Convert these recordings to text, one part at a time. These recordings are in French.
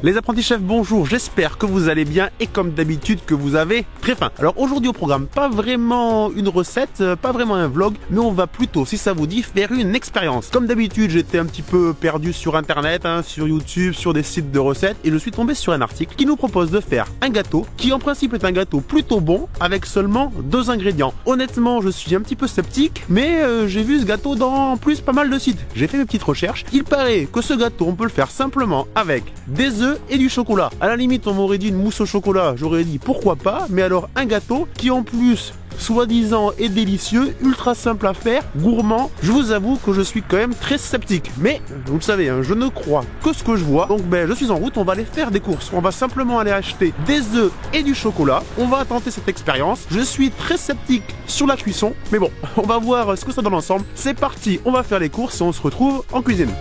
Les apprentis chefs, bonjour, j'espère que vous allez bien et comme d'habitude que vous avez très faim. Alors aujourd'hui au programme, pas vraiment une recette, pas vraiment un vlog, mais on va plutôt, si ça vous dit, faire une expérience. Comme d'habitude, j'étais un petit peu perdu sur internet, sur YouTube, sur des sites de recettes et je suis tombé sur un article qui nous propose de faire un gâteau qui en principe est un gâteau plutôt bon avec seulement 2 ingrédients. Honnêtement, je suis un petit peu sceptique, mais j'ai vu ce gâteau dans pas mal de sites. J'ai fait mes petites recherches. Il paraît que ce gâteau, on peut le faire simplement avec des œufs et du chocolat. À la limite, on m'aurait dit une mousse au chocolat, j'aurais dit pourquoi pas, mais alors un gâteau qui en plus soi-disant est délicieux, ultra simple à faire, gourmand, je vous avoue que je suis quand même très sceptique. Mais, vous le savez, je ne crois que ce que je vois. Donc je suis en route, on va aller faire des courses. On va simplement aller acheter des œufs et du chocolat. On va tenter cette expérience. Je suis très sceptique sur la cuisson, mais bon, on va voir ce que ça donne ensemble. C'est parti, on va faire les courses et on se retrouve en cuisine.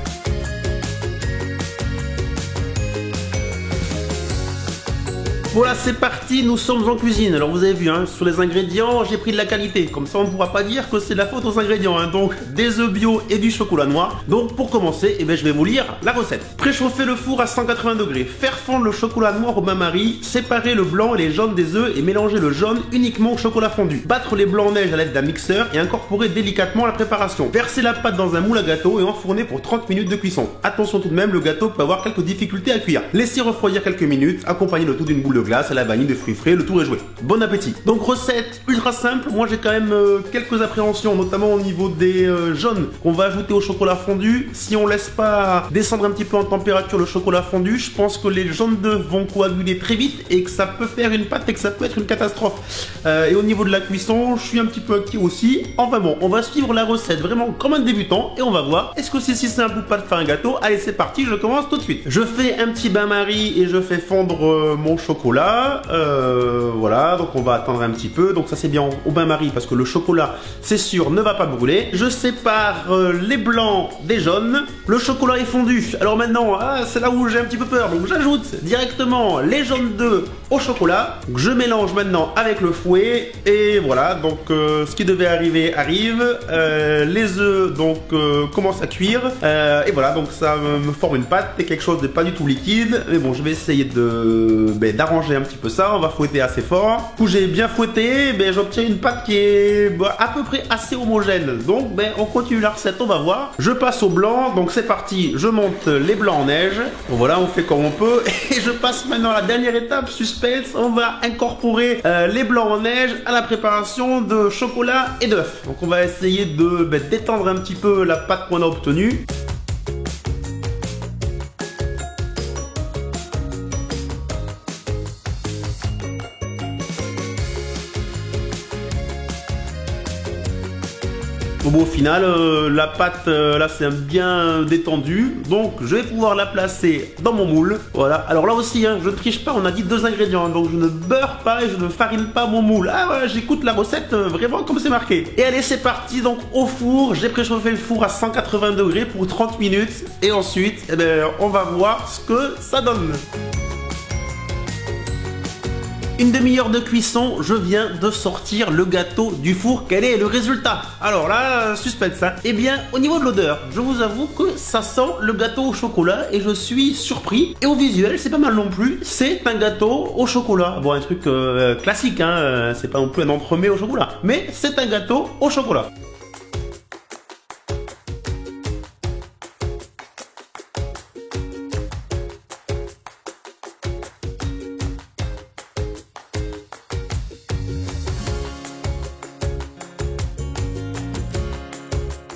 Voilà, c'est parti, nous sommes en cuisine. Alors vous avez vu, sur les ingrédients, j'ai pris de la qualité. Comme ça, on ne pourra pas dire que c'est la faute aux ingrédients. Donc, des œufs bio et du chocolat noir. Donc, pour commencer, je vais vous lire la recette. Préchauffer le four à 180 degrés. Faire fondre le chocolat noir au bain-marie. Séparer le blanc et les jaunes des œufs et mélanger le jaune uniquement au chocolat fondu. Battre les blancs en neige à l'aide d'un mixeur et incorporer délicatement la préparation. Verser la pâte dans un moule à gâteau et enfourner pour 30 minutes de cuisson. Attention tout de même, le gâteau peut avoir quelques difficultés à cuire. Laissez refroidir quelques minutes. Accompagnez le tout d'une boule de glace à la vanille, de fruits frais, le tour est joué. Bon appétit. Donc recette ultra simple, moi j'ai quand même quelques appréhensions, notamment au niveau des jaunes qu'on va ajouter au chocolat fondu. Si on laisse pas descendre un petit peu en température le chocolat fondu, je pense que les jaunes d'œufs vont coaguler très vite et que ça peut faire une pâte et que ça peut être une catastrophe. Et au niveau de la cuisson, je suis un petit peu inquiet aussi. Enfin bon, on va suivre la recette vraiment comme un débutant et on va voir est-ce que c'est si simple ou pas de faire un gâteau. Allez c'est parti, je commence tout de suite. Je fais un petit bain-marie et je fais fondre mon chocolat. Voilà, donc on va attendre un petit peu. Donc ça c'est bien au bain-marie parce que le chocolat, c'est sûr, ne va pas brûler. Je sépare les blancs des jaunes. Le chocolat est fondu. Alors maintenant, c'est là où j'ai un petit peu peur. Donc j'ajoute directement les jaunes d'œufs au chocolat. Donc, je mélange maintenant avec le fouet. Et voilà, donc ce qui devait arriver arrive. Les œufs donc commencent à cuire. Et voilà, donc ça me forme une pâte et quelque chose de pas du tout liquide. Mais bon, je vais essayer d'arranger un petit peu ça, on va fouetter assez fort. Du coup j'ai bien fouetté, j'obtiens une pâte qui est à peu près assez homogène. Donc on continue la recette, on va voir. Je passe au blanc, donc c'est parti, je monte les blancs en neige. Bon, voilà, on fait comme on peut. Et je passe maintenant à la dernière étape, suspense, on va incorporer les blancs en neige à la préparation de chocolat et d'œufs. Donc on va essayer de détendre un petit peu la pâte qu'on a obtenue. Bon, au final, la pâte, là, c'est bien détendue. Donc, je vais pouvoir la placer dans mon moule. Voilà. Alors là aussi, je ne triche pas. On a dit 2 ingrédients. Donc, je ne beurre pas et je ne farine pas mon moule. Ah ouais, j'écoute la recette vraiment comme c'est marqué. Et allez, c'est parti. Donc, au four, j'ai préchauffé le four à 180 degrés pour 30 minutes. Et ensuite, on va voir ce que ça donne. Une demi-heure de cuisson, je viens de sortir le gâteau du four. Quel est le résultat? Alors là, suspense. Au niveau de l'odeur, je vous avoue que ça sent le gâteau au chocolat et je suis surpris. Et au visuel, c'est pas mal non plus. C'est un gâteau au chocolat. Bon, un truc classique, c'est pas non plus un entremets au chocolat. Mais c'est un gâteau au chocolat.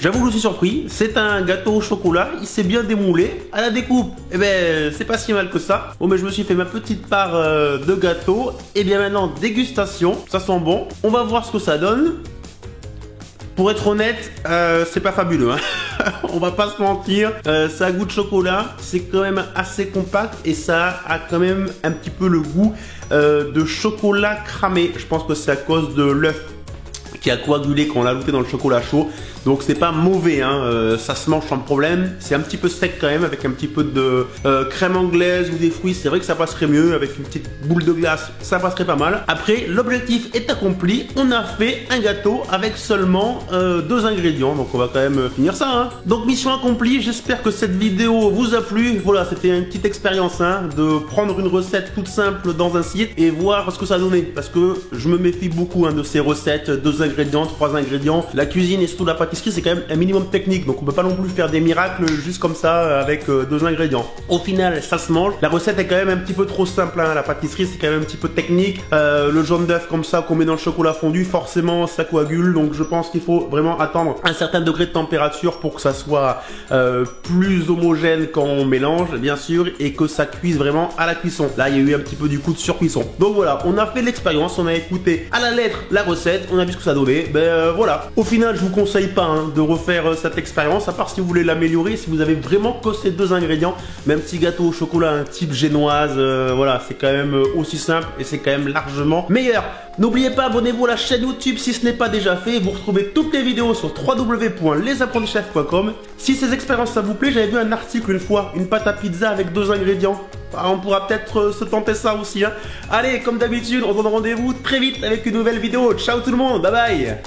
J'avoue que je suis surpris, c'est un gâteau au chocolat, il s'est bien démoulé. À la découpe, c'est pas si mal que ça. Bon, je me suis fait ma petite part de gâteau. Et bien maintenant, dégustation, ça sent bon. On va voir ce que ça donne. Pour être honnête, c'est pas fabuleux. On va pas se mentir, ça a goût de chocolat, c'est quand même assez compact et ça a quand même un petit peu le goût de chocolat cramé. Je pense que c'est à cause de l'œuf qui a coagulé quand on l'a ajouté dans le chocolat chaud. Donc c'est pas mauvais, hein, ça se mange sans problème. C'est un petit peu sec quand même, avec un petit peu de crème anglaise ou des fruits. C'est vrai que ça passerait mieux, avec une petite boule de glace, ça passerait pas mal. Après, l'objectif est accompli. On a fait un gâteau avec seulement 2 ingrédients. Donc on va quand même finir ça, hein. Donc mission accomplie, j'espère que cette vidéo vous a plu. Voilà, c'était une petite expérience, hein, de prendre une recette toute simple dans un site et voir ce que ça donnait. Parce que je me méfie beaucoup, hein, de ces recettes, 2 ingrédients, 3 ingrédients. La cuisine et surtout la pâtisserie, c'est quand même un minimum technique, donc on peut pas non plus faire des miracles juste comme ça avec 2 ingrédients. Au final, ça se mange. La recette est quand même un petit peu trop simple, hein. La pâtisserie, c'est quand même un petit peu technique. Le jaune d'œuf comme ça qu'on met dans le chocolat fondu, forcément ça coagule, donc je pense qu'il faut vraiment attendre un certain degré de température pour que ça soit plus homogène quand on mélange, bien sûr, et que ça cuise vraiment à la cuisson. Là, il y a eu un petit peu du coup de surcuisson. Donc voilà, on a fait l'expérience, on a écouté à la lettre la recette, on a vu ce que ça donnait. Voilà. Au final, je vous conseille pas, hein, de refaire cette expérience, à part si vous voulez l'améliorer, si vous avez vraiment que ces 2 ingrédients. Même petit gâteau au chocolat, un type génoise, voilà, c'est quand même aussi simple et c'est quand même largement meilleur. N'oubliez pas, abonnez-vous à la chaîne YouTube si ce n'est pas déjà fait. Vous retrouvez toutes les vidéos sur www.lesapprentisschefs.com. Si ces expériences ça vous plaît, j'avais vu un article une fois, une pâte à pizza avec 2 ingrédients. On pourra peut-être se tenter ça aussi, hein. Allez, comme d'habitude, on se donne rendez-vous très vite avec une nouvelle vidéo. Ciao tout le monde, bye bye.